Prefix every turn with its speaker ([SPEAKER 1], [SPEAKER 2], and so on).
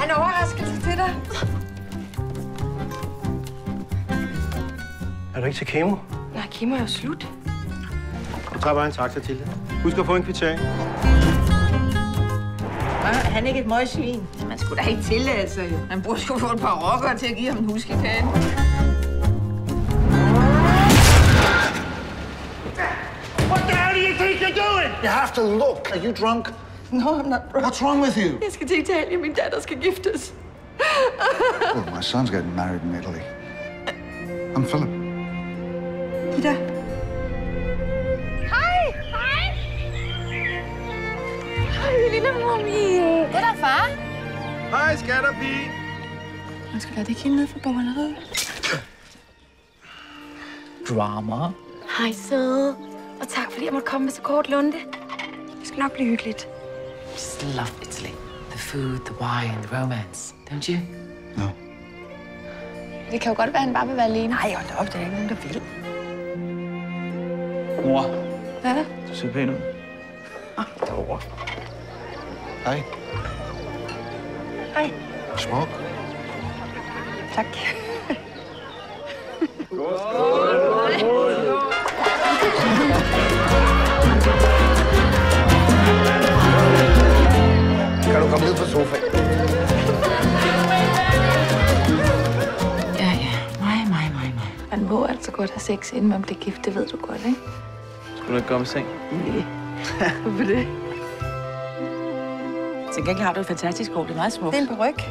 [SPEAKER 1] har en overraskelse til dig.
[SPEAKER 2] Er du ikke til kemo?
[SPEAKER 1] Nej, kemo er jo slut.
[SPEAKER 2] Jeg tager bare en taxa til det. Husk at få en kvittering.
[SPEAKER 3] Han er ikke et møgsvin. Man skulle da ikke tillade sig, jo. Han burde sgu få et par rockere til at give ham en huskekage.
[SPEAKER 4] What the hell do you think you're doing? You have to look. Are you drunk?
[SPEAKER 3] No, I'm not drunk.
[SPEAKER 4] What's wrong with you?
[SPEAKER 1] Jeg skal til Italien. Min datter skal giftes.
[SPEAKER 4] Well, my son's getting married in Italy. I'm Philip.
[SPEAKER 1] Ida.
[SPEAKER 5] Hej! Hej! Hej, lille mommy. Goddag, far.
[SPEAKER 2] Hej, skatterpige.
[SPEAKER 1] Man skal lade det ikke hende ned for bogholderiet.
[SPEAKER 6] Drama.
[SPEAKER 1] Hej, søde. Og tak, fordi jeg måtte komme med så kort lunde. Det skal nok blive hyggeligt.
[SPEAKER 6] Just love Italy. The food, the wine, the romance. Don't you?
[SPEAKER 4] No.
[SPEAKER 5] Det kan jo godt være, at han bare vil være alene.
[SPEAKER 3] Nej, hold op, der er ikke nogen, der vil.
[SPEAKER 2] Mor,
[SPEAKER 1] Hvad er der?
[SPEAKER 2] du ser pæn ud.
[SPEAKER 6] Derovre.
[SPEAKER 4] Hey,
[SPEAKER 1] Hej.
[SPEAKER 4] smoke.
[SPEAKER 1] Tak.
[SPEAKER 4] Kan du komme ned på sofaen?
[SPEAKER 1] Ja. Mig. Man må altså godt have sex, inden man bliver gift. Det ved du godt, ikke?
[SPEAKER 2] Skulle du ikke gå med seng?
[SPEAKER 1] Hvorfor det?
[SPEAKER 3] Til gengæld har du et fantastisk hår. Det er meget smukt.
[SPEAKER 1] Det er en peruk.